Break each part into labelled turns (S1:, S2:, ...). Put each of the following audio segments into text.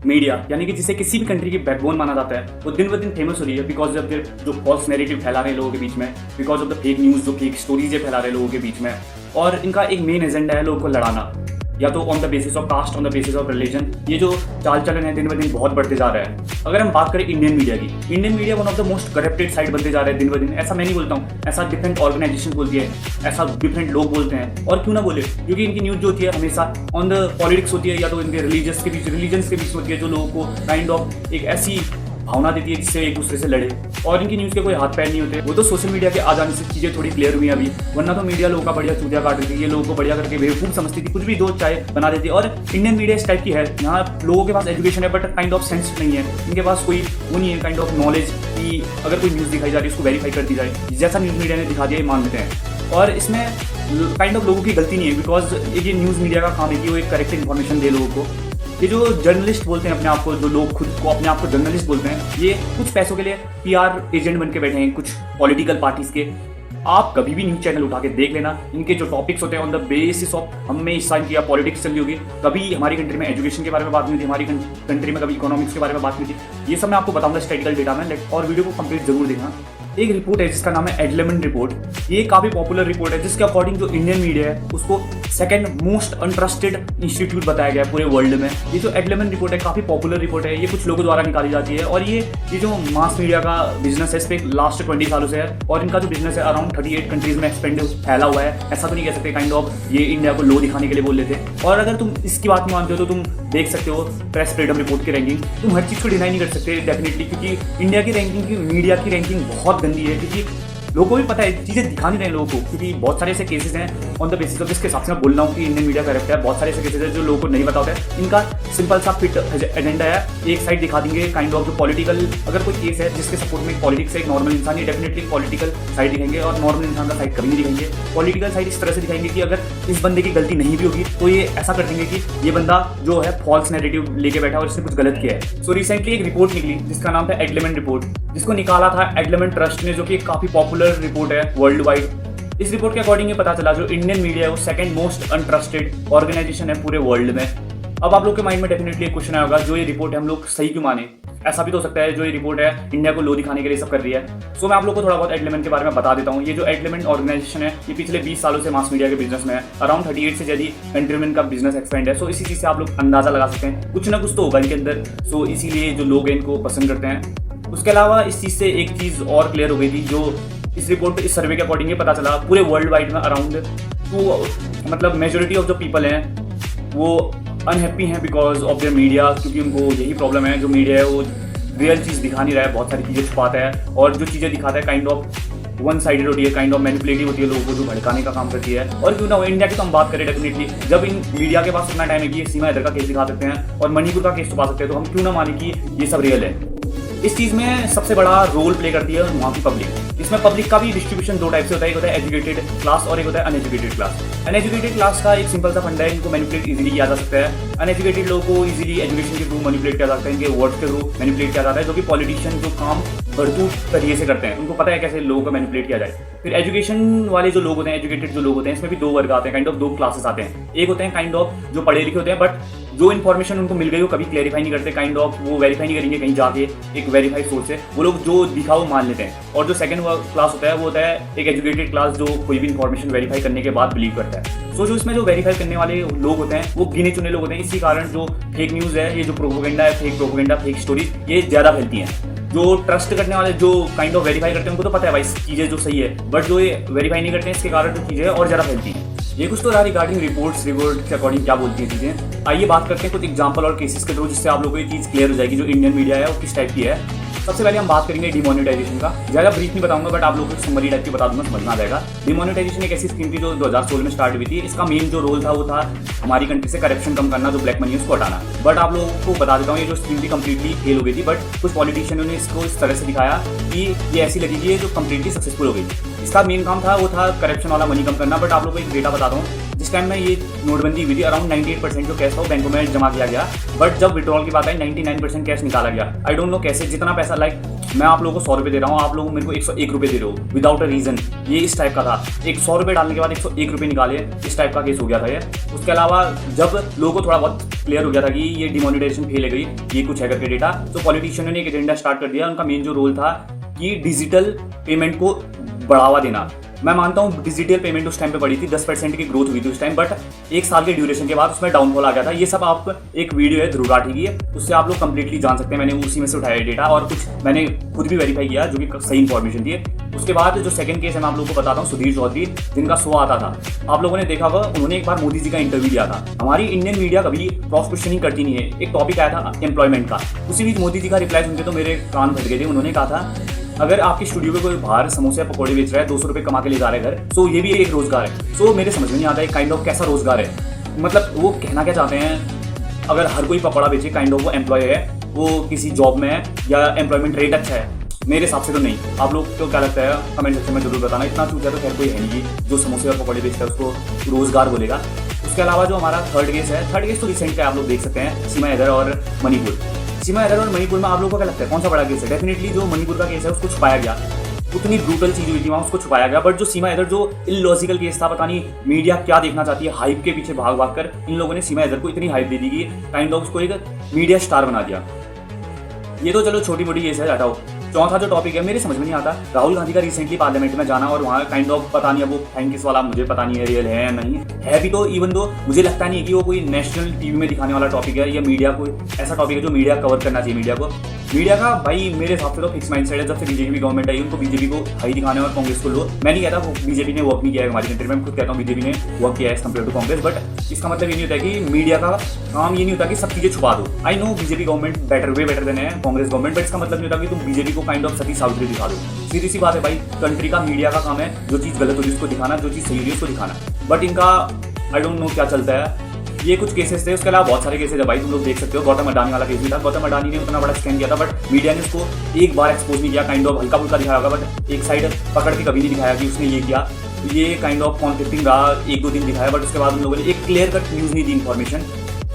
S1: Media यानी कि जिसे किसी भी कंट्री की बैकबोन माना जाता है, वो दिन ब दिन फेमस हो रही है बिकॉज ऑफ जो फॉल्स नैरेटिव फैला रहे हैं लोगों के बीच में, because of the fake news, जो फेक स्टोरीज ये फैला रहे हैं लोगों के बीच में। और इनका एक मेन एजेंडा है लोगों को लड़ाना, या तो on the basis of caste, on the basis of religion. ये जो चाल चलन है दिन ब दिन बहुत बढ़ते जा रहा है। अगर हम बात करें इंडियन मीडिया की, Indian media one of the most corrupted side बनते जा रहे हैं दिन ब दिन। ऐसा मैं नहीं बोलता हूँ, ऐसा डिफरेंट ऑर्गेनाइजेशन बोलती है, ऐसा डिफरेंट लोग बोलते हैं। और क्यों ना बोले, क्योंकि इनकी न्यूज़ जो होती है हमेशा ऑन द पॉलिटिक्स होती है, या तो इनके रिलीजन्स के बीच होती है, जो लोगों को काइंड ऑफ एक ऐसी भावना देती है जिससे एक दूसरे से लड़े। और इनकी न्यूज़ के कोई हाथ पैर नहीं होते। वो तो सोशल मीडिया के आ जाने से चीज़ें थोड़ी क्लियर हुई अभी, वरना तो मीडिया लोगों का बढ़िया चूतिया काट देती है, ये लोगों को बढ़िया करके बेवकूफ़ समझती थी, कुछ भी दो चाय बना देती है। और इंडियन मीडिया इस टाइप की है, यहाँ लोगों के पास एजुकेशन है बट काइंड ऑफ सेंस नहीं है, इनके पास कोई वो नहीं है काइंड ऑफ नॉलेज कि अगर कोई न्यूज़ दिखाई जा रही है उसको वेरीफाई कर दी जाए, जैसा न्यूज़ मीडिया ने दिखा दिया ये मान लेते हैं। और इसमें काइंड ऑफ लोगों की गलती नहीं है, बिकॉज ये न्यूज़ मीडिया का काम है कि वो एक करेक्ट इन्फॉर्मेशन दे लोगों को। ये जो जर्नलिस्ट बोलते हैं अपने आप को, जो लोग खुद को अपने आप को जर्नलिस्ट बोलते हैं, ये कुछ पैसों के लिए पीआर एजेंट बन के बैठे हैं कुछ पॉलिटिकल पार्टीज के। आप कभी भी न्यूज़ चैनल उठा के देख लेना, इनके जो टॉपिक्स होते हैं ऑन द बेसिस ऑफ हमें इस साल किया पॉलिटिक्स चल रही होगी, कभी हमारी कंट्री में एजुकेशन के बारे में बात नहीं थी, हमारी कंट्री में कभी इकोनॉमिक्स के बारे में बात नहीं थी। ये सब मैं आपको बताऊंगा स्टैटिकल डेटा में, और वीडियो को कंप्लीट जरूर देखना। एक रिपोर्ट है जिसका नाम है एडलेमन रिपोर्ट। ये काफ़ी पॉपुलर रिपोर्ट है जिसके अकॉर्डिंग जो इंडियन मीडिया है उसको सेकंड मोस्ट अनट्रस्टेड इंस्टीट्यूट बताया गया है पूरे वर्ल्ड में। ये जो एडलेमन रिपोर्ट है काफ़ी पॉपुलर रिपोर्ट है, ये कुछ लोगों द्वारा निकाली जाती है। और ये जो मास मीडिया का बिजनेस है इस पर लास्ट 20 सालों से है, और इनका जो बिजनेस है अराउंड 38 कंट्रीज में एक्सपेंड फैला हुआ है। ऐसा तो नहीं कह सकते काइंड ऑफ ये इंडिया को लो दिखाने के लिए बोल लेते। और अगर तुम इसकी बात नहीं मानते हो तो तुम देख सकते हो प्रेस फ्रीडम रिपोर्ट की रैंकिंग, तुम हर चीज़ को डिनाई नहीं कर सकते डेफिनेटली, क्योंकि इंडिया की रैंकिंग की, मीडिया की रैंकिंग बहुत गंदी है। क्योंकि लोगों को भी पता है, चीज़ें दिखा नहीं रहे लोगों को, क्योंकि बहुत सारे ऐसे केसेस हैं ऑन द बेसिस ऑफ जिसके हिसाब से मैं बोल रहा हूँ कि इंडियन मीडिया करप्ट है। बहुत सारे ऐसे केसेस हैं जो लोगों को नहीं पता होता है। इनका सिंपल सा फिट एजेंडा है, एक साइड दिखा देंगे काइंड ऑफ जो पॉलिटिकल, अगर कोई केस है जिसके सपोर्ट में पॉलिटिक्स है, एक नॉर्मल इंसान, ये डेफिनेटली पॉलिटिकल साइड दिखाएंगे, और नॉर्मल इंसान का साइड कभी नहीं दिखाएंगे। पॉलिटिकल साइड इस तरह से दिखाएंगे कि अगर इस बंदे की गलती नहीं भी होगी तो ये ऐसा कर देंगे कि ये बंदा जो है फॉल्स नैरेटिव लेके बैठा और इसने कुछ गलत किया है। सो रिसेंटली एक रिपोर्ट निकली जिसका नाम था एडलेमन रिपोर्ट, जिसको निकाला था एडलेमन ट्रस्ट ने, जो कि एक काफ़ी पॉपुलर रिपोर्ट है वर्ल्ड वाइड। इस रिपोर्ट के अकॉर्डिंग ये पता चला जो इंडियन मीडिया है वो सेकंड मोस्ट अनट्रस्टेड ऑर्गेनाइजेशन है पूरे वर्ल्ड में। अब आप लोग के माइंड में डेफिनेटली एक क्वेश्चन आया होगा, जो ये रिपोर्ट है हम लोग सही क्यों माने? ऐसा भी तो हो सकता है जो ये रिपोर्ट है इंडिया को लो दिखाने के लिए सब कर रही है। सो मैं आप लोग को थोड़ा बहुत एडलेमन के बारे में बता देता हूँ। ये जो एडलेमन ऑर्गेनाइजेशन है ये पिछले 20 सालों से मास मीडिया के बिजनेस में है, अराउंड 38 से ज़्यादा कंट्री में इनका बिजनेस एक्सपेंड है। सो इसी चीज़ से आप लोग अंदाजा लगा सकते हैं कुछ ना कुछ तो होगा इनके अंदर। सो इसीलिए जो लोग हैं इनको पसंद करते हैं। उसके अलावा इस चीज़ से एक चीज़ और क्लियर हो गई थी, जो इस रिपोर्ट, इस सर्वे के अकॉर्डिंग ये पता चला पूरे वर्ल्ड वाइड में अराउंड मतलब मेजोरिटी ऑफ जो पीपल हैं वो अनहैप्पी हैं बिकॉज ऑफ देयर मीडिया, क्योंकि उनको यही प्रॉब्लम है, जो मीडिया है वो रियल चीज़ दिखा नहीं रहा है, बहुत सारी चीज़ें छुपाता है, और जो चीज़ें दिखाता है काइंड ऑफ वन साइडेड होती है, काइंड ऑफ मैनिपुलेटिव होती है, लोगों को जो भड़काने का काम करती है। और क्यों ना हो, इंडिया की तो हम बात करें डेफिनेटली, जब इन मीडिया के पास इतना टाइम है कि ये सीमा हैदर का केस दिखा सकते हैं और मणिपुर का केस छुपा सकते हैं, तो हम क्यों ना माने कि ये सब रियल है। इस चीज़ में सबसे बड़ा रोल प्ले करती है वहाँ की पब्लिक। इसमें पब्लिक का भी डिस्ट्रीब्यूशन दो टाइप से होता है, एक होता है एजुकेटेड क्लास और एक होता है अनएजुकेटेड क्लास। अनएजुकेटेड क्लास का एक सिंपल सा फंडा है, इनको मैनिपुलेट इजीली किया जा सकता है। अनएजुकेटेड लोगों को इजीली एजुकेशन के थ्रू मैनिपुलेट किया जाता है, इनके वर्ड्स के थ्रू मैनिपुलेट किया जाता है, जो कि पॉलिटिशियन जो काम भरपूर तरीके से करते हैं, उनको पता है कैसे लोगों को मैनिपुलेट किया जाए। फिर एजुकेशन वाले जो लोग होते हैं, एजुकेटेड जो लोग होते हैं, इसमें भी दो वर्ग आते हैं, काइंड ऑफ दो क्लासेस आते हैं। एक होते हैं काइंड ऑफ जो पढ़े लिखे होते हैं बट जो इन्फॉर्मेशन उनको मिल गई वो कभी क्लैरिफाई नहीं करते, काइंड ऑफ वो वेरीफाई नहीं करेंगे कहीं जाके एक वेरीफाइड सोर्स से, वो लोग जो दिखा वो मान लेते हैं। और जो सेकंड क्लास होता है वो होता है एक एजुकेटेड क्लास, जो कोई भी इन्फॉर्मेशन वेरीफाई करने के बाद बिलीव करता है। सो जो इसमें जो वेरीफाई करने वाले लोग होते हैं वो गिने चुने लोग होते हैं। इसी कारण जो फेक न्यूज़ है, ये जो प्रोपोगेंडा है, फेक प्रोपोगेंडा, फेक स्टोरीज, ये ज़्यादा फैलती हैं। जो ट्रस्ट करने वाले, जो काइंड ऑफ वेरीफाई करते हैं, उनको तो पता है भाई चीज़ें जो सही है, बट जो ये वेरीफाई नहीं करते हैं इसके कारण जो चीज़ें और ज़्यादा फैलती हैं। ये कुछ तो रहा रिगार्डिंग रिपोर्ट के अकॉर्डिंग क्या बोलती हैं चीज़ें। आइए बात करते हैं कुछ एग्जांपल और केसेस के थ्रू, जिससे आप लोगों को ये चीज़ क्लियर हो जाएगी जो इंडियन मीडिया है वो किस टाइप की है। सबसे पहले हम बात करेंगे डिमोनेटाइजेशन का। ज़्यादा ब्रीफ नहीं बताऊंगा बट आप लोगों को समरी टाइप की बता दूंगा, समझना आ जाएगा। डिमोनेटाइजेशन एक ऐसी स्कीम थी जो 2016 में स्टार्ट हुई थी। इसका मेन जो रोल था वो था हमारी कंट्री से करप्शन कम करना, जो ब्लैक मनी है उसको हटाना। बट आप लोगों को बता देता हूँ ये जो स्कीम थी कंप्लीटली फेल हो गई थी, बट कुछ पॉलिटिशियनों ने इसको इस तरह से दिखाया कि ये ऐसी लगी कि ये जो कंप्लीटली सक्सेसफुल हो गई। इसका मेन काम था वो था करप्शन वाला मनी कम करना। बट आप लोगों को एक डेटा बताता हूँ, जिस टाइम में ये नोटबंदी हुई थी अराउंड 98% जो कैश था वो बैंकों में जमा किया गया, बट जब विड्रॉल की बात आई 99% कैश निकाला गया। आई डोंट नो कैसे, जितना पैसा लाइक मैं आप लोगों को 100 रुपये दे रहा हूँ, आप लोग मेरे को 101 रुपये दे रहे हो विदाउट अ रीजन, ये इस टाइप का था। 100 रुपये डालने के बाद 101 रुपये निकाले, इस टाइप का केस हो गया था ये। उसके अलावा जब लोगों को थोड़ा बहुत क्लियर हो गया था कि ये डिमोनेटाइजेशन फैल गई, ये कुछ है करके डेटा, तो पॉलिटिशियनों ने एक एजेंडा स्टार्ट कर दिया। उनका मेन जो रोल था कि डिजिटल पेमेंट को बढ़ावा देना। मैं मानता हूँ डिजिटल पेमेंट उस टाइम पे बढ़ी थी, 10% की ग्रोथ हुई थी उस टाइम, बट एक साल के ड्यूरेशन के बाद उसमें डाउनफॉल आ गया था। ये सब आप एक वीडियो है ध्रुव राठी की, उससे आप लोग कंप्लीटली जान सकते हैं। मैंने उसी में से उठाया डेटा और कुछ मैंने खुद भी वेरीफाई किया जो कि सही इन्फॉर्मेशन थी। उसके बाद जो सेकंड केस है मैं आप लोगों को बताता हूँ, सुधीर चौधरी जिनका शो आता था, आप लोगों ने देखा होगा, उन्होंने एक बार मोदी जी का इंटरव्यू दिया था। हमारी इंडियन मीडिया कभी क्रॉस क्वेश्चनिंग करती नहीं है। एक टॉपिक आया था एम्प्लॉयमेंट का, उसी बीच मोदी जी का रिप्लाई सुनते तो मेरे कान फट गए थे। उन्होंने कहा था अगर आपकी स्टूडियो में कोई बाहर समोसे या पकौड़े बेच रहा है, 200 रुपये कमा के ले जा रहा है घर, सो ये भी एक रोजगार है। सो मेरे समझ में नहीं आता है काइंड ऑफ कैसा रोजगार है, मतलब वो कहना क्या चाहते हैं। अगर हर कोई पकौड़ा बेचे काइंड ऑफ वो एम्प्लॉय है, वो किसी जॉब में है या एम्प्लॉयमेंट रेट अच्छा है? मेरे हिसाब से तो नहीं। आप लोग को क्या लगता है कमेंट सेक्शन में जरूर बताना। इतना चूतिया तो खैर कोई है नहीं जो समोसे और पकौड़े बेचता है उसको रोजगार बोलेगा। उसके अलावा जो हमारा थर्ड केस है, थर्ड केस तो रिसेंट है, आप लोग देख सकते हैं, सीमा हैदर और मणिपुर। सीमा हैदर और मणिपुर में आप लोगों को क्या लगता है कौन सा बड़ा केस है? डेफिनेटली जो मणिपुर का केस है उसको छुपाया गया, उतनी ब्रूटल चीज हुई थी वहाँ, उसको छुपाया गया। बट जो सीमा हैदर जो इलॉजिकल केस था, पता नहीं मीडिया क्या देखना चाहती है, हाइप के पीछे भाग भाग कर इन लोगों ने सीमा हैदर को इतनी हाइप दे दी कि काइंड ऑफ उसको एक मीडिया स्टार बना दिया। ये तो चलो छोटी मोटी केस है, हटाओ। चौथा जो टॉपिक है मेरे समझ में नहीं आता, राहुल गांधी का रिसेंटली पार्लियामेंट में जाना और वहाँ काइंड ऑफ पता नहीं है वो थैंक्स वाला, मुझे पता नहीं है रियल है या नहीं है भी, तो इवन दो मुझे लगता नहीं है कि वो कोई नेशनल टीवी में दिखाने वाला टॉपिक है या मीडिया को ऐसा टॉपिक है जो मीडिया कवर करना चाहिए। मीडिया का भाई मेरे हिसाब से तो फिक्स माइंडसेट है। जब से बीजेपी गवर्नमेंट आई उनको बीजेपी को हाई दिखाना और कांग्रेस को लो। मैं नहीं कहता बीजेपी ने वर्क नहीं किया है हमारी कंट्री में, मैं खुद कहता हूँ बीजेपी ने वर्क किया है कंपेयर टू कांग्रेस, बट इसका मतलब ये नहीं होता कि मीडिया का काम ये नहीं होता कि सब चीजें छुपा दो। I know BJP government better than है कांग्रेस गवर्नमेंट, बट इसका मतलब नहीं होता कि तुम बीजेपी को काइंड ऑफ सती सावित्री दिखा दो। सीधी सी बात है भाई, कंट्री का मीडिया का काम है जो चीज़ गलत होगी उसको दिखाना, जो चीज़ सही होगी उसको दिखाना। बट इनका आई डोंट नो क्या चलता है। ये कुछ केसेस थे, उसके अलावा बहुत सारे केसेस है भाई, तुम लोग देख सकते हो। गौतम अडानी वाला केस भी था, गौतम अडानी ने उतना बड़ा स्कैम किया था बट मीडिया ने उसको एक बार एक्सपोज नहीं किया, काइंड ऑफ हल्का फुल्का दिखाया होगा बट एक साइड पकड़ के कभी नहीं दिखाया कि उसने ये किया। ये काइंड ऑफ कॉन्फ्लिक्टिंग रहा, 1-2 दिन दिखाया बट उसके बाद उन लोगों ने एक क्लियर कट न्यूज़ नहीं दी इन्फॉर्मेशन।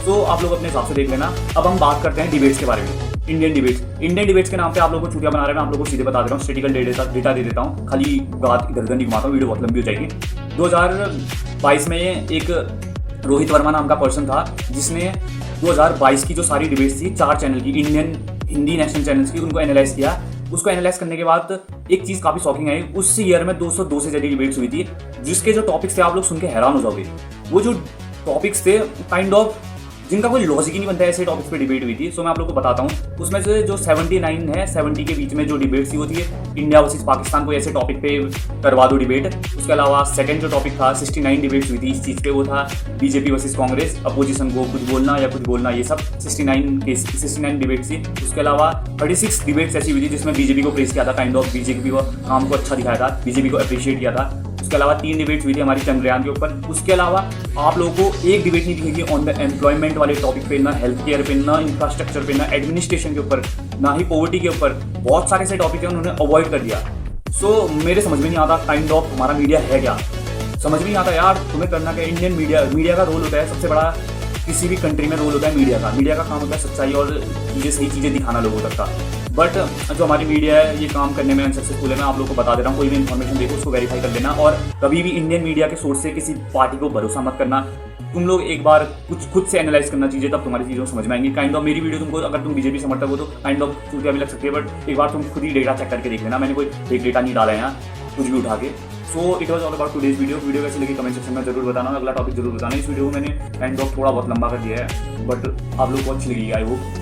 S1: तो आप लोग अपने हिसाब से देख लेना। अब हम बात करते हैं डिबेट्स के बारे में। इंडियन डिबेट्स के नाम पे आप लोगों को छुट्टियां बना रहे हैं, मैं आप लोगों को सीधे बता दे रहा हूँ, स्टैटिकल डेटा दे देता हूँ, खाली बात इधर उधर नहीं घुमाता हूँ, वीडियो बहुत लंबी हो जाएगी। 2022 में एक रोहित वर्मा नाम का पर्सन था जिसने 2022 की जो सारी डिबेट्स थी 4 चैनल की, इंडियन हिंदी नेशनल चैनल्स की, उनको एनालाइज किया। उसको एनालाइज करने के बाद एक चीज़ काफ़ी शॉकिंग आई, उस ईयर में 202 से ज़्यादा डिबेट्स हुई थी, जिसके जो टॉपिक्स थे आप लोग सुन के हैरान हो जाओगे। वो जो टॉपिक्स थे काइंड ऑफ जिनका कोई लॉजिक ही नहीं बनता है, ऐसे टॉपिक्स पे डिबेट हुई थी। सो मैं आप लोग को बताता हूँ। उसमें से जो 79 है, 70 के बीच में जो डिबेट थी वो थी इंडिया वर्सेस पाकिस्तान, को ऐसे टॉपिक पे करवा दो डिबेट। उसके अलावा सेकंड जो टॉपिक था 69 डिबेट्स हुई थी इस चीज़ पे, वो था बीजेपी वर्सेस कांग्रेस, अपोजिशन को कुछ बोलना या कुछ बोलना, ये सब 69 डिबेट्स थी। उसके अलावा 36 डिबेट्स ऐसी हुई थी जिसमें बीजेपी को प्रेस किया था, काइंड ऑफ बीजेपी को काम को अच्छा दिखाया था, बीजेपी को अप्रिशिएट किया था। उसके अलावा 3 डिबेट्स हुई थी हमारी चंद्रयान के ऊपर। उसके अलावा आप लोगों को एक डिबेट नहीं दिखेगी ऑन द एम्प्लॉयमेंट वाले टॉपिक पे, ना हेल्थ केयर पे, ना इंफ्रास्ट्रक्चर पे, ना एडमिनिस्ट्रेशन के ऊपर, ना ही पॉवर्टी के ऊपर। बहुत सारे ऐसे टॉपिक है उन्होंने अवॉइड कर दिया। सो मेरे समझ में नहीं आता काइंड ऑफ हमारा मीडिया है क्या, समझ में नहीं आता यार तुम्हें करना क्या। इंडियन मीडिया का रोल होता है सबसे बड़ा, किसी भी कंट्री में रोल होता है मीडिया का काम होता है सच्चाई और सही चीज़ें दिखाना लोगों तक का। बट जो हमारी मीडिया है ये काम करने में अनसक्सेसफुल है। मैं आप लोगों को बता दे रहा हूँ, कोई भी इन्फॉर्मेशन देखो उसको वेरीफाई कर लेना और कभी भी इंडियन मीडिया के सोर्स से किसी पार्टी को भरोसा मत करना। तुम लोग एक बार कुछ खुद से एनालाइज करना चीज़ें, तब तुम्हारी चीज़ों समझ में आएंगी। काइंड ऑफ मेरी वीडियो तुमको, अगर तुम बीजेपी समर्थक हो तो काइंड ऑफ चूतिया भी लग सकती है, बट एक बार तुम खुद ही डेटा चेक करके देख लेना। मैंने कोई फेक डेटा नहीं डाला है यहाँ कुछ भी उठा के। So it was all about today's video कैसी लगी कमेंट सेक्शन में जरूर बताना, अगला टॉपिक जरूर बताना। इस वीडियो को मैंने काइंड ऑफ थोड़ा बहुत लंबा कर दिया है बट आप लोग को अच्छी लगी आई होप।